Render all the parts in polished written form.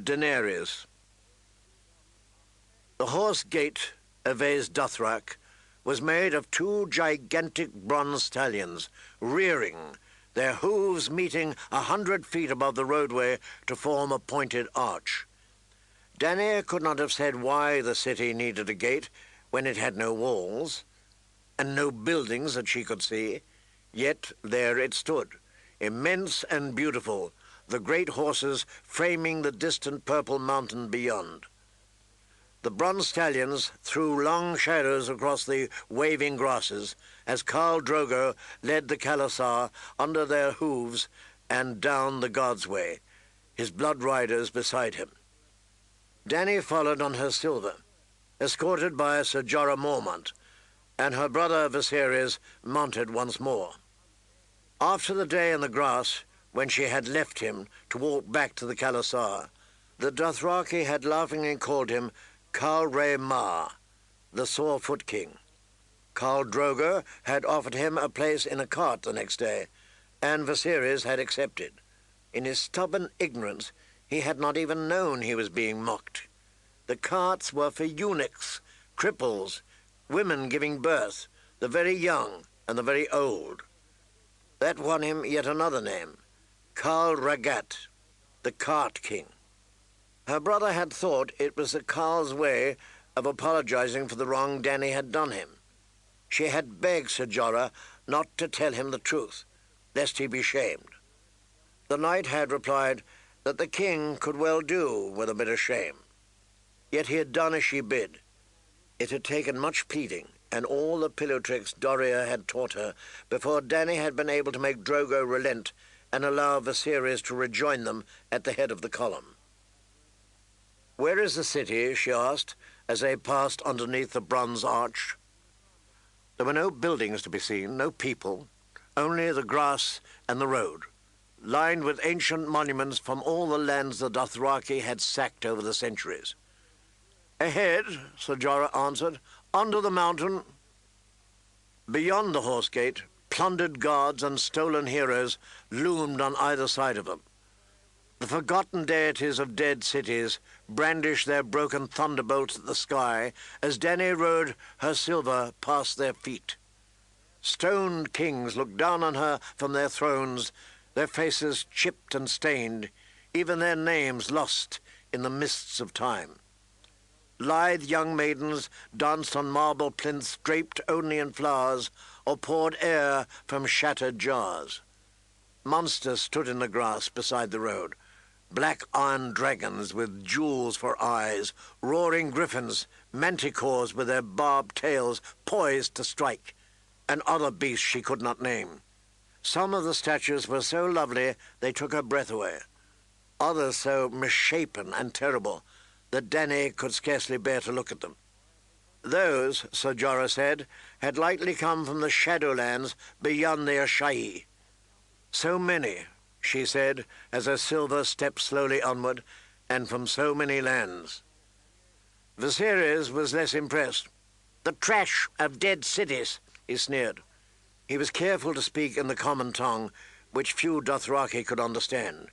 Daenerys. The horse gate of Dothrak was made of two gigantic bronze stallions, rearing, their hooves meeting 100 feet above the roadway to form a pointed arch. Dany could not have said why the city needed a gate when it had no walls, and no buildings that she could see, yet there it stood, immense and beautiful, the great horses framing the distant purple mountain beyond. The bronze stallions threw long shadows across the waving grasses as Khal Drogo led the khalasar under their hooves and down the God's Way, his blood riders beside him. Dany followed on her silver, escorted by Ser Jorah Mormont, and her brother Viserys mounted once more. After the day in the grass, when she had left him to walk back to the khalasar, the Dothraki had laughingly called him Khal Rhai Mah, the Sore-Foot King. Khal Drogo had offered him a place in a cart the next day, and Viserys had accepted. In his stubborn ignorance, he had not even known he was being mocked. The carts were for eunuchs, cripples, women giving birth, the very young and the very old. That won him yet another name, Khal Rhaggat, the Cart King. Her brother had thought it was the Khal's way of apologizing for the wrong Dany had done him. She had begged Ser Jorah not to tell him the truth, lest he be shamed. The knight had replied that the king could well do with a bit of shame. Yet he had done as she bid. It had taken much pleading, and all the pillow tricks Doreah had taught her, before Dany had been able to make Drogo relent and allow Viserys to rejoin them at the head of the column. "Where is the city?" she asked, as they passed underneath the bronze arch. There were no buildings to be seen, no people, only the grass and the road, lined with ancient monuments from all the lands the Dothraki had sacked over the centuries. "Ahead," Ser Jorah answered, "under the mountain." Beyond the horse gate, plundered guards and stolen heroes loomed on either side of them. The forgotten deities of dead cities brandished their broken thunderbolts at the sky as Dany rode her silver past their feet. Stoned kings looked down on her from their thrones, their faces chipped and stained, even their names lost in the mists of time. Lithe young maidens danced on marble plinths draped only in flowers, or poured air from shattered jars. Monsters stood in the grass beside the road, black iron dragons with jewels for eyes, roaring griffins, manticores with their barbed tails poised to strike, and other beasts she could not name. Some of the statues were so lovely they took her breath away, others so misshapen and terrible that Dany could scarcely bear to look at them. Those, Ser Jorah said, had likely come from the Shadowlands beyond the Asshai. So many, she said, as her silver stepped slowly onward, and from so many lands. Viserys was less impressed. "The trash of dead cities," he sneered. He was careful to speak in the common tongue, which few Dothraki could understand.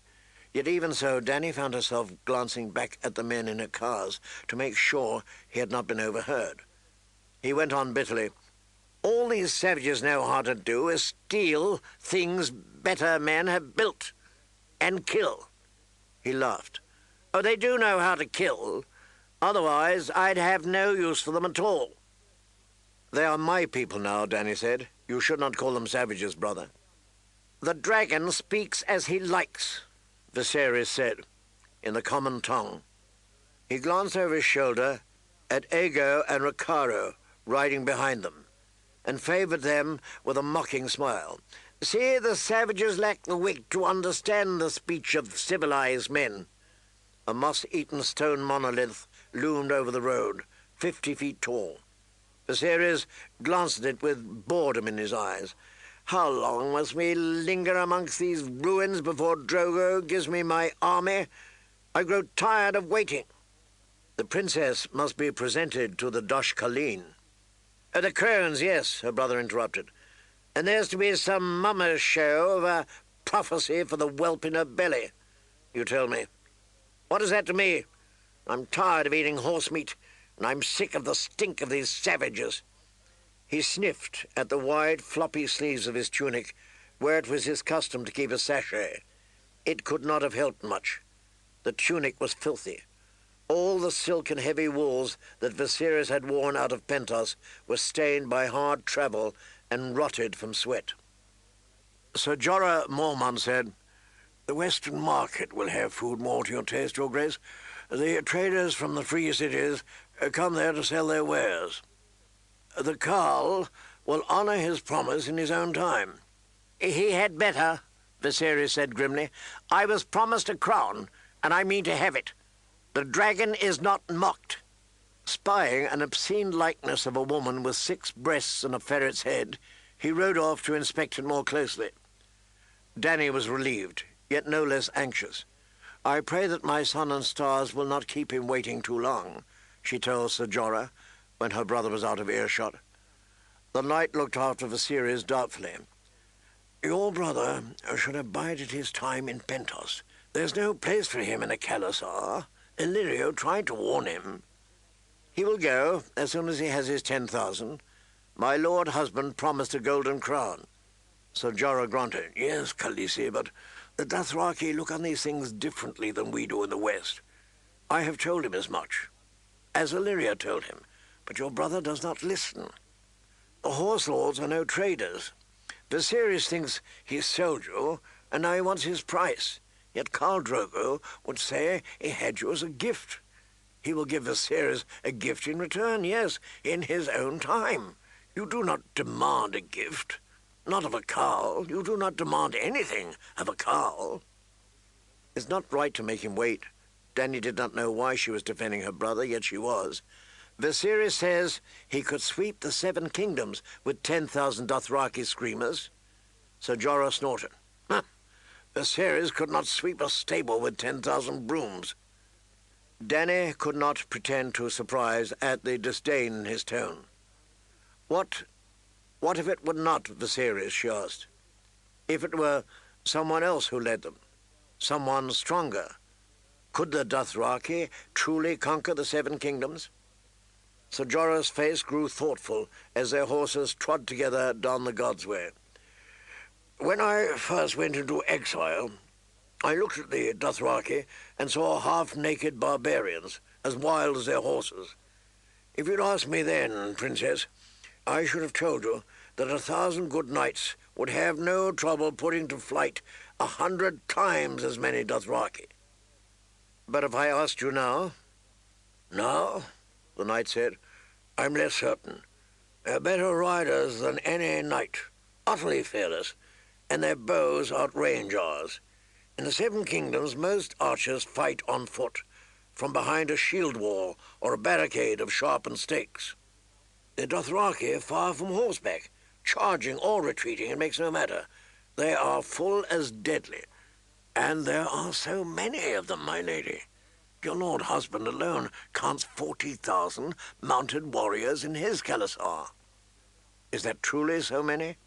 Yet even so, Dany found herself glancing back at the men in her cars to make sure he had not been overheard. He went on bitterly, "All these savages know how to do is steal things better men have built, and kill." He laughed. "Oh, they do know how to kill. Otherwise, I'd have no use for them at all." "They are my people now," Dany said. "You should not call them savages, brother." "The dragon speaks as he likes," Viserys said, in the common tongue. He glanced over his shoulder at Aego and Rakharo riding behind them, and favoured them with a mocking smile. "See, the savages lack the wit to understand the speech of civilized men." A moss-eaten stone monolith loomed over the road, 50 feet tall. Viserys glanced at it with boredom in his eyes. "How long must we linger amongst these ruins before Drogo gives me my army? I grow tired of waiting." "The princess must be presented to the Dosh Khaleen." "Oh, the crones, yes," her brother interrupted. "And there's to be some mummer's show of a prophecy for the whelp in her belly, you tell me." What is that to me? I'm tired of eating horse meat, and I'm sick of the stink of these savages. He sniffed at the wide, floppy sleeves of his tunic, where it was his custom to keep a sachet. It could not have helped much. The tunic was filthy. All the silk and heavy wools that Viserys had worn out of Pentos were stained by hard travel and rotted from sweat. Sir Jorah Mormont said, "The Western market will have food more to your taste, Your Grace. The traders from the free cities come there to sell their wares. The Carl will honor his promise in his own time." "He had better," Viserys said grimly. "I was promised a crown, and I mean to have it. The dragon is not mocked." Spying an obscene likeness of a woman with 6 breasts and a ferret's head, he rode off to inspect it more closely. Dany was relieved, yet no less anxious. "I pray that my sun and stars will not keep him waiting too long," she told Sir Jorah, when her brother was out of earshot. The knight looked after Viserys doubtfully. "Your brother should have bided his time in Pentos. There's no place for him in a khalasar. Illyrio tried to warn him." "He will go as soon as he has his 10,000. My lord husband promised a golden crown." Sir Jorah grunted. "Yes, Khaleesi, but the Dothraki look on these things differently than we do in the West. I have told him as much, as Illyrio told him, but your brother does not listen. The horse lords are no traders. Viserys thinks he's sold you, and now he wants his price. Yet Khal Drogo would say he had you as a gift. He will give Viserys a gift in return, yes, in his own time. You do not demand a gift. Not of a Khal. You do not demand anything of a Khal." "It's not right to make him wait." Dany did not know why she was defending her brother, yet she was. "Viserys says he could sweep the 7 kingdoms with 10,000 Dothraki screamers." Sir Jorah snorted. "Huh. Viserys could not sweep a stable with 10,000 brooms." Dany could not pretend to surprise at the disdain in his tone. What if it were not Viserys, she asked? If it were someone else who led them? Someone stronger? Could the Dothraki truly conquer the 7 kingdoms? Sir Jorah's face grew thoughtful as their horses trod together down the Godsway. "When I first went into exile, I looked at the Dothraki and saw half-naked barbarians, as wild as their horses. If you'd asked me then, Princess, I should have told you that 1,000 good knights would have no trouble putting to flight 100 times as many Dothraki. But if I asked you now?" "Now," the knight said, "I'm less certain. They're better riders than any knight, utterly fearless, and their bows outrange ours. In the 7 kingdoms, most archers fight on foot, from behind a shield wall or a barricade of sharpened stakes. The Dothraki are far from horseback. Charging or retreating, it makes no matter. They are full as deadly. And there are so many of them, my lady. Your lord husband alone counts 40,000 mounted warriors in his khalasar." "Is that truly so many?"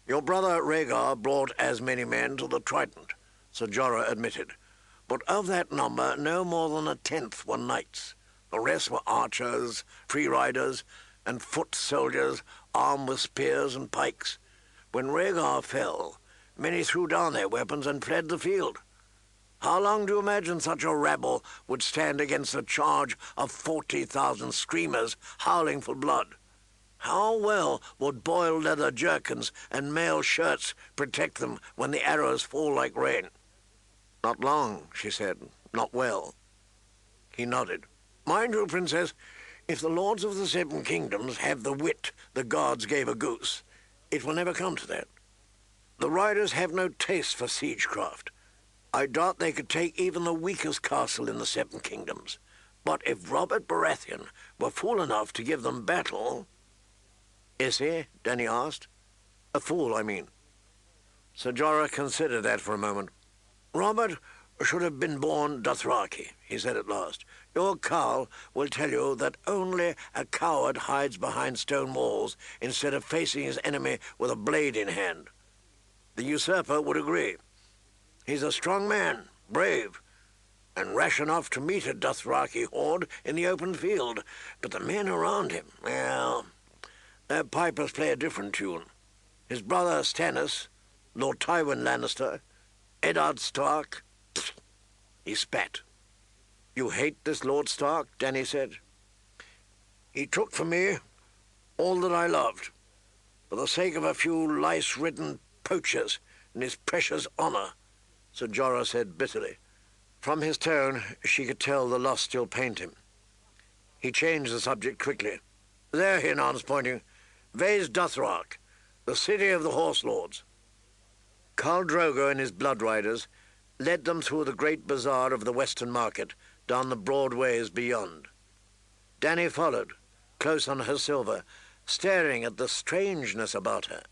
"Your brother Rhaegar brought as many men to the Trident," Sir Jorah admitted. "But of that number, no more than 1/10 were knights. The rest were archers, free riders, and foot soldiers armed with spears and pikes. When Rhaegar fell, many threw down their weapons and fled the field. How long do you imagine such a rabble would stand against a charge of 40,000 screamers howling for blood? How well would boiled leather jerkins and mail shirts protect them when the arrows fall like rain?" "Not long," she said. "Not well." He nodded. "Mind you, Princess, if the lords of the 7 kingdoms have the wit the gods gave a goose, it will never come to that. The riders have no taste for siegecraft. I doubt they could take even the weakest castle in the 7 kingdoms. But if Robert Baratheon were fool enough to give them battle—" "Is he?" Dany asked. "A fool, I mean." Sir Jorah considered that for a moment. "Robert should have been born Dothraki," he said at last. "Your Khal will tell you that only a coward hides behind stone walls instead of facing his enemy with a blade in hand. The usurper would agree. He's a strong man, brave, and rash enough to meet a Dothraki horde in the open field. But the men around him, well, their pipers play a different tune. His brother Stannis, Lord Tywin Lannister, Eddard Stark, he spat. "You hate this Lord Stark?" Dany said. "He took from me all that I loved, for the sake of a few lice-ridden poachers and his precious honour," Sir Jorah said bitterly. From his tone, she could tell the loss still pained him. He changed the subject quickly. "There," he announced, pointing. "Vaes Dothrak, the city of the Horse Lords." Khal Drogo and his blood riders led them through the great bazaar of the Western Market, down the broad ways beyond. Dany followed, close on her silver, staring at the strangeness about her.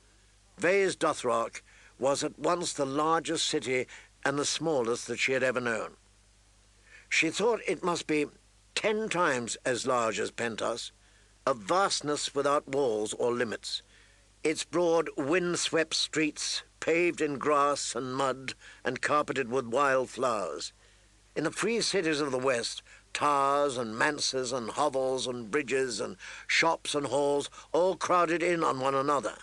Vaes Dothrak was at once the largest city and the smallest that she had ever known. She thought it must be 10 times as large as Pentos, a vastness without walls or limits. Its broad, wind-swept streets, paved in grass and mud and carpeted with wild flowers. In the free cities of the West, towers and manses and hovels and bridges and shops and halls all crowded in on one another.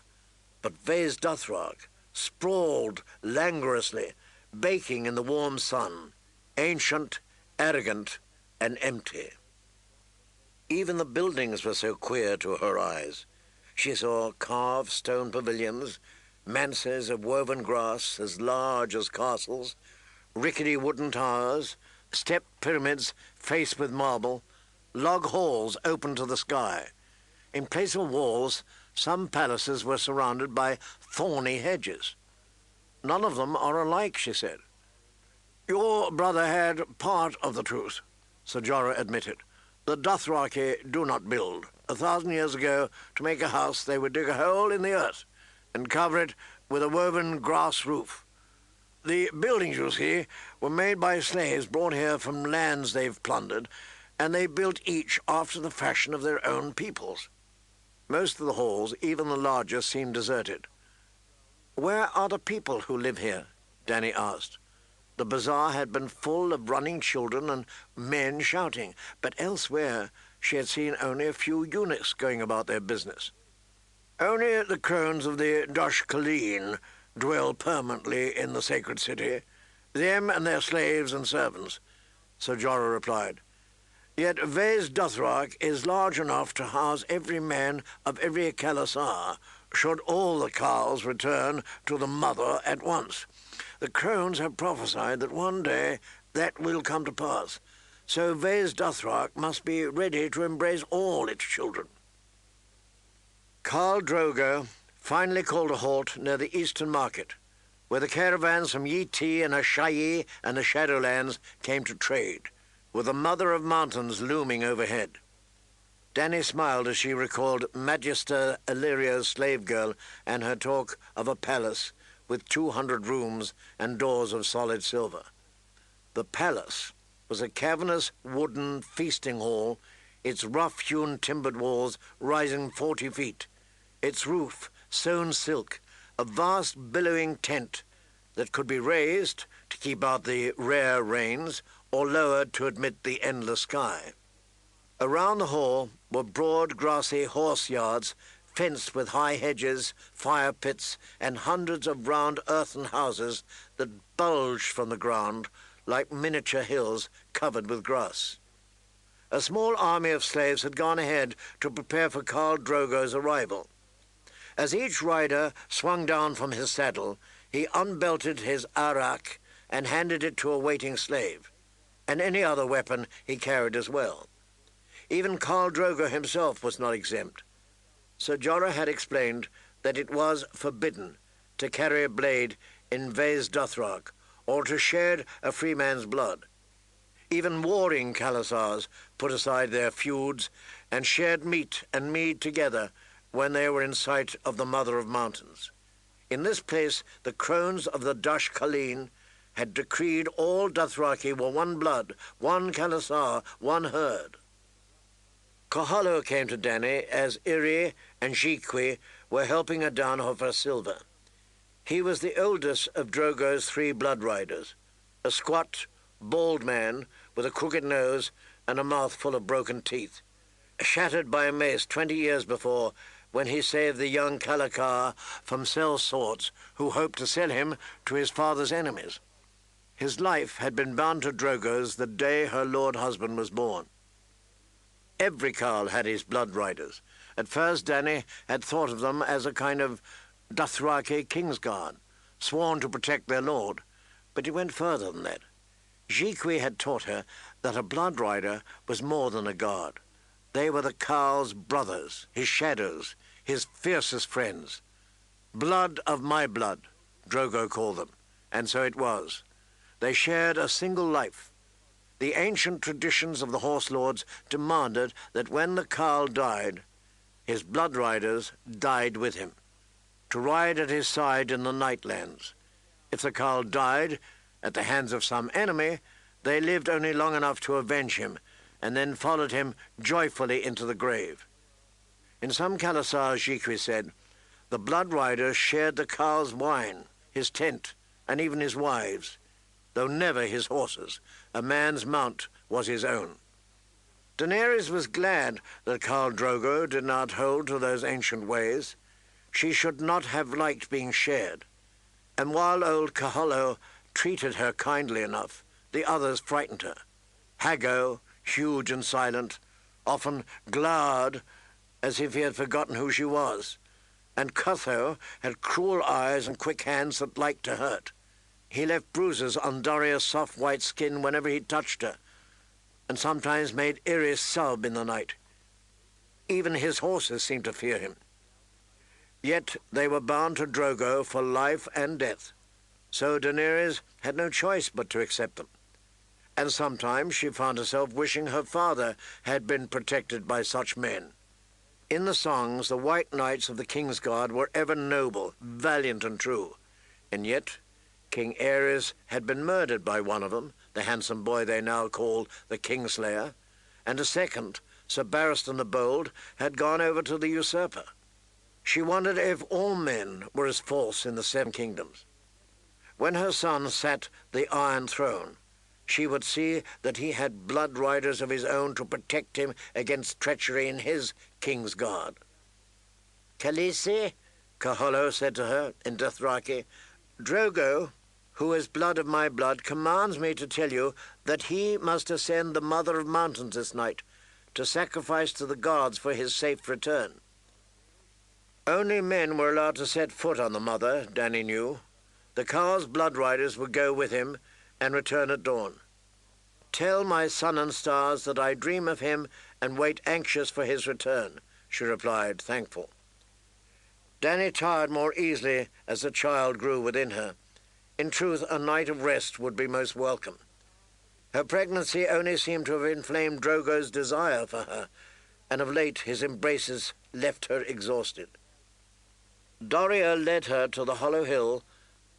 But Vaes Dothrak sprawled languorously, baking in the warm sun, ancient, arrogant, and empty. Even the buildings were so queer to her eyes. She saw carved stone pavilions, manses of woven grass as large as castles, rickety wooden towers, stepped pyramids faced with marble, log halls open to the sky. In place of walls, some palaces were surrounded by thorny hedges. "None of them are alike," she said. "Your brother had part of the truth," Sir Jorah admitted. "The Dothraki do not build. 1,000 years ago, to make a house, they would dig a hole in the earth and cover it with a woven grass roof. The buildings, you see, were made by slaves brought here from lands they've plundered, and they built each after the fashion of their own peoples. Most of the halls, even the largest, seem deserted." "Where are the people who live here?" Dany asked. The bazaar had been full of running children and men shouting, but elsewhere she had seen only a few eunuchs going about their business. "Only the crones of the Dosh Khaleen dwell permanently in the sacred city, them and their slaves and servants," Sir Jorah replied. "Yet Vaes Dothrak is large enough to house every man of every Khalasar, should all the Khals return to the mother at once. The crones have prophesied that one day that will come to pass, so Vaes Dothrak must be ready to embrace all its children." Khal Drogo finally called a halt near the Eastern Market, where the caravans from Yi Ti and Ashayi and the Shadowlands came to trade, with the Mother of Mountains looming overhead. Dany smiled as she recalled Magister Illyrio's slave girl and her talk of a palace with 200 rooms and doors of solid silver. The palace was a cavernous wooden feasting hall, its rough-hewn timbered walls rising 40 feet, its roof sewn silk, a vast billowing tent that could be raised to keep out the rare rains or lowered to admit the endless sky. Around the hall were broad grassy horse yards fenced with high hedges, fire pits, and hundreds of round earthen houses that bulged from the ground like miniature hills covered with grass. A small army of slaves had gone ahead to prepare for Khal Drogo's arrival. As each rider swung down from his saddle, he unbelted his arak and handed it to a waiting slave, and any other weapon he carried as well. Even Khal Drogo himself was not exempt. Sir Jorah had explained that it was forbidden to carry a blade in Vaes Dothrak or to shed a free man's blood. Even warring Khalasars put aside their feuds and shared meat and mead together when they were in sight of the Mother of Mountains. In this place, the crones of the Dosh Khaleen had decreed all Dothraki were one blood, one Khalasar, one herd. Kohallo came to Dany as Irri and Jiqui were helping her down off her silver. He was the oldest of Drogo's 3 blood riders, a squat, bald man with a crooked nose and a mouth full of broken teeth, shattered by a mace 20 years before when he saved the young Kalakar from sellswords who hoped to sell him to his father's enemies. His life had been bound to Drogo's the day her lord husband was born. Every carl had his blood riders. At first Dany had thought of them as a kind of Dothraki Kingsguard, sworn to protect their lord, but he went further than that. Jiqui had taught her that a blood rider was more than a guard. They were the carl's brothers, his shadows, his fiercest friends. Blood of my blood, Drogo called them, and so it was. They shared a single life. The ancient traditions of the Horse Lords demanded that when the carl died, his blood riders died with him, to ride at his side in the Nightlands. If the carl died at the hands of some enemy, they lived only long enough to avenge him, and then followed him joyfully into the grave. In some khalasars, Jiqui said, the blood riders shared the carl's wine, his tent, and even his wives, though never his horses. A man's mount was his own. Daenerys was glad that Khal Drogo did not hold to those ancient ways. She should not have liked being shared. And while old Kaholo treated her kindly enough, the others frightened her. Hago, huge and silent, often glowered as if he had forgotten who she was, and Cutho had cruel eyes and quick hands that liked to hurt. He left bruises on Doria's soft white skin whenever he touched her, and sometimes made Irys sob in the night. Even his horses seemed to fear him. Yet they were bound to Drogo for life and death, so Daenerys had no choice but to accept them. And sometimes she found herself wishing her father had been protected by such men. In the songs, the White Knights of the Kingsguard were ever noble, valiant and true, and yet King Aerys had been murdered by one of them, the handsome boy they now called the Kingslayer, and a second, Sir Barristan the Bold, had gone over to the usurper. She wondered if all men were as false in the Seven Kingdoms. When her son sat the Iron Throne, she would see that he had blood riders of his own to protect him against treachery in his Kingsguard. "Khaleesi," Kaholo said to her in Dothraki, "Drogo, who is blood of my blood, commands me to tell you that he must ascend the Mother of Mountains this night to sacrifice to the gods for his safe return." Only men were allowed to set foot on the Mother, Dany knew. The carl's blood riders would go with him and return at dawn. "Tell my sun and stars that I dream of him and wait anxious for his return," she replied, thankful. Dany tired more easily as the child grew within her. In truth, a night of rest would be most welcome. Her pregnancy only seemed to have inflamed Drogo's desire for her, and of late his embraces left her exhausted. Doria led her to the hollow hill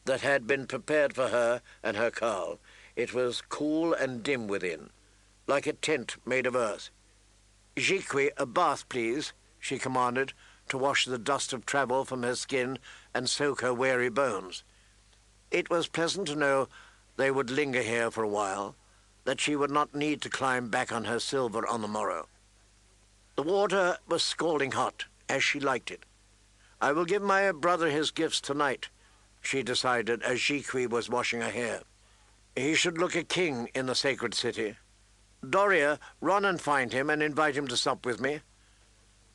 that had been prepared for her and her carl. It was cool and dim within, like a tent made of earth. "Jiqui, a bath, please," she commanded, to wash the dust of travel from her skin and soak her weary bones. It was pleasant to know they would linger here for a while, that she would not need to climb back on her silver on the morrow. The water was scalding hot, as she liked it. "I will give my brother his gifts tonight," she decided as Jiqui was washing her hair. "He should look a king in the sacred city. Doria, run and find him and invite him to sup with me."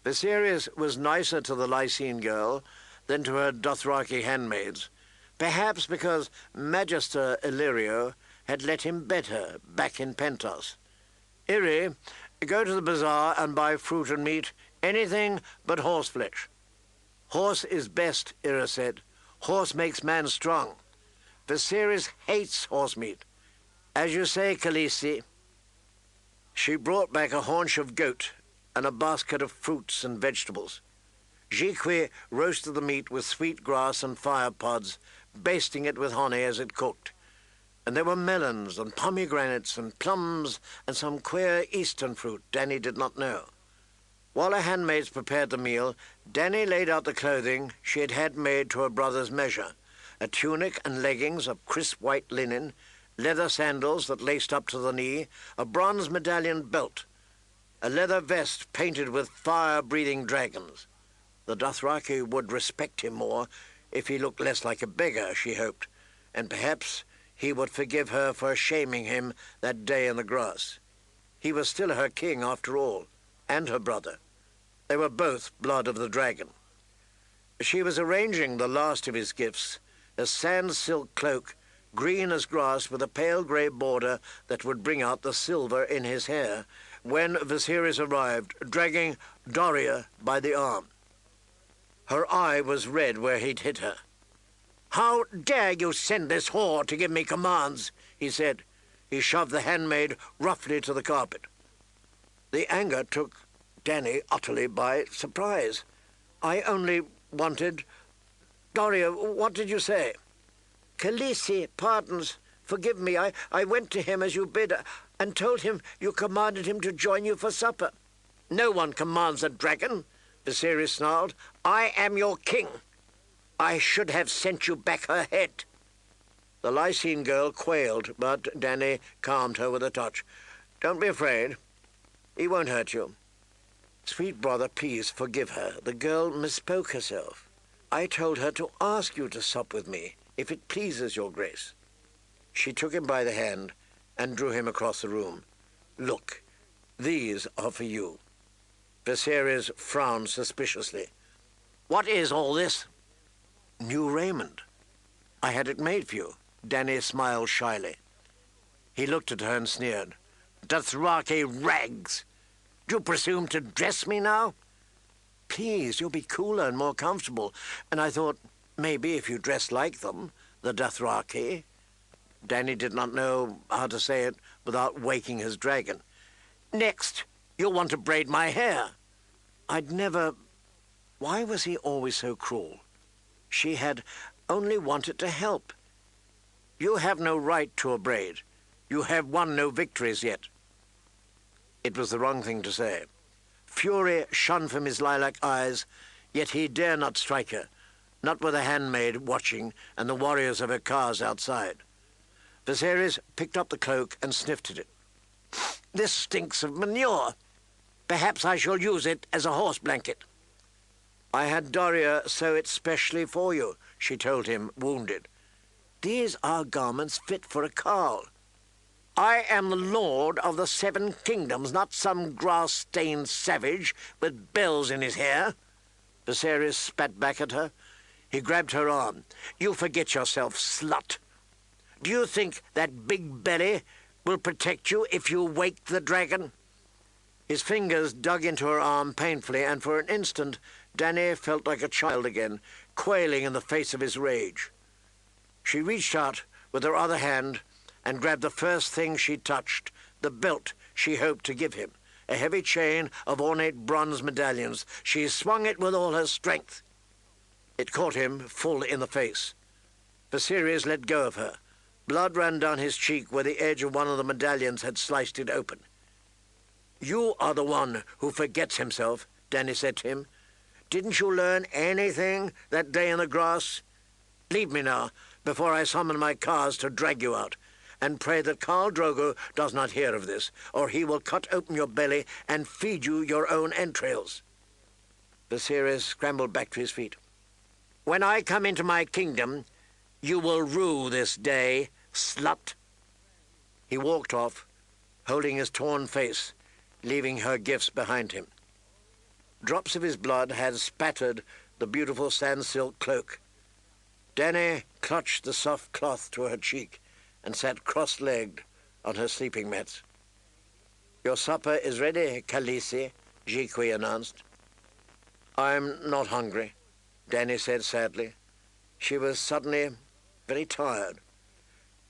Viserys was nicer to the Lysene girl than to her Dothraki handmaids, perhaps because Magister Illyrio had let him bed her back in Pentos. "Irri, go to the bazaar and buy fruit and meat, anything but horseflesh." "Horse is best," Irra said. "Horse makes man strong. Viserys hates horse meat. As you say, Khaleesi." She brought back a haunch of goat and a basket of fruits and vegetables. Jiqui roasted the meat with sweet grass and fire pods, basting it with honey as it cooked. And there were melons and pomegranates and plums and some queer eastern fruit Dany did not know. While her handmaids prepared the meal, Dany laid out the clothing she had had made to her brother's measure, a tunic and leggings of crisp white linen, leather sandals that laced up to the knee, a bronze medallion belt, a leather vest painted with fire-breathing dragons. The Dothraki would respect him more if he looked less like a beggar, she hoped, and perhaps he would forgive her for shaming him that day in the grass. He was still her king, after all, and her brother. They were both blood of the dragon. She was arranging the last of his gifts, a sand-silk cloak, green as grass with a pale grey border that would bring out the silver in his hair, when Viserys arrived, dragging Doria by the arm. Her eye was red where he'd hit her. "How dare you send this whore to give me commands?" he said. He shoved the handmaid roughly to the carpet. The anger took Dany utterly by surprise. "I only wanted... Doria, what did you say?" "Khaleesi pardons. Forgive me. I went to him as you bid, and told him you commanded him to join you for supper." "No one commands a dragon," Viserys snarled. "I am your king. I should have sent you back her head." The Lysene girl quailed, but Dany calmed her with a touch. "Don't be afraid. He won't hurt you." "Sweet brother, please forgive her. The girl misspoke herself. I told her to ask you to sup with me, if it pleases your grace." She took him by the hand and drew him across the room. "Look, these are for you." Viserys frowned suspiciously. "What is all this?" "New raiment. I had it made for you." Dany smiled shyly. He looked at her and sneered. "Dothraki rags! Do you presume to dress me now?" "Please, you'll be cooler and more comfortable. And I thought, maybe if you dressed like them, the Dothraki..." Dany did not know how to say it without waking his dragon. "Next, you'll want to braid my hair." I'd never... Why was he always so cruel? She had only wanted to help. "You have no right to a braid. You have won no victories yet." It was the wrong thing to say. Fury shone from his lilac eyes, yet he dare not strike her, not with a handmaid watching and the warriors of her cars outside. Viserys picked up the cloak and sniffed at it. "This stinks of manure. Perhaps I shall use it as a horse blanket." "I had Doria sew it specially for you," she told him, wounded. "These are garments fit for a carl." "I am the lord of the Seven Kingdoms, not some grass-stained savage with bells in his hair." Viserys spat back at her. He grabbed her arm. "You forget yourself, slut. Do you think that big belly will protect you if you wake the dragon?" His fingers dug into her arm painfully, and for an instant Dany felt like a child again, quailing in the face of his rage. She reached out with her other hand and grabbed the first thing she touched, the belt she hoped to give him, a heavy chain of ornate bronze medallions. She swung it with all her strength. It caught him full in the face. Viserys let go of her. Blood ran down his cheek where the edge of one of the medallions had sliced it open. "You are the one who forgets himself," Dany said to him. "Didn't you learn anything that day in the grass? Leave me now, before I summon my cars to drag you out, and pray that Khal Drogo does not hear of this, or he will cut open your belly and feed you your own entrails." Viserys scrambled back to his feet. "When I come into my kingdom, you will rue this day, slut." He walked off, holding his torn face, leaving her gifts behind him. Drops of his blood had spattered the beautiful sand-silk cloak. Dany clutched the soft cloth to her cheek and sat cross-legged on her sleeping mats. "Your supper is ready, Khaleesi," Jiqui announced. "I'm not hungry," Dany said sadly. She was suddenly very tired.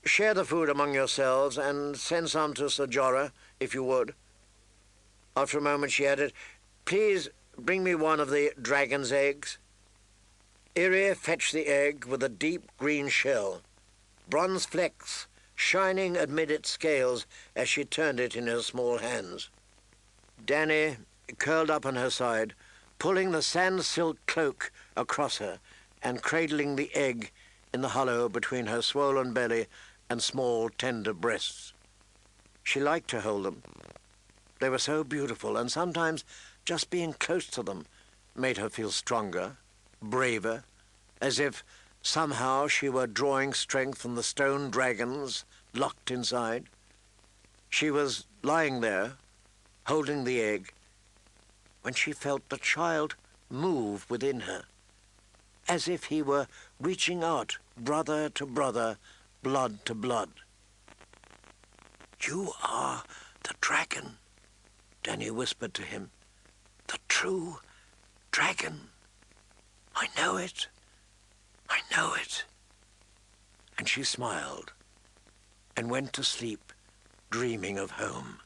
"Share the food among yourselves and send some to Ser Jorah, if you would." After a moment she added, "Please bring me one of the dragon's eggs." Irri fetched the egg with a deep green shell, bronze flecks shining amid its scales as she turned it in her small hands. Dany curled up on her side, pulling the sand-silk cloak across her and cradling the egg in the hollow between her swollen belly and small, tender breasts. She liked to hold them. They were so beautiful, and sometimes just being close to them made her feel stronger, braver, as if somehow she were drawing strength from the stone dragons locked inside. She was lying there, holding the egg, when she felt the child move within her, as if he were reaching out, brother to brother, blood to blood. "You are the dragon," Danny whispered to him. "The true dragon. I know it. I know it." And she smiled and went to sleep, dreaming of home.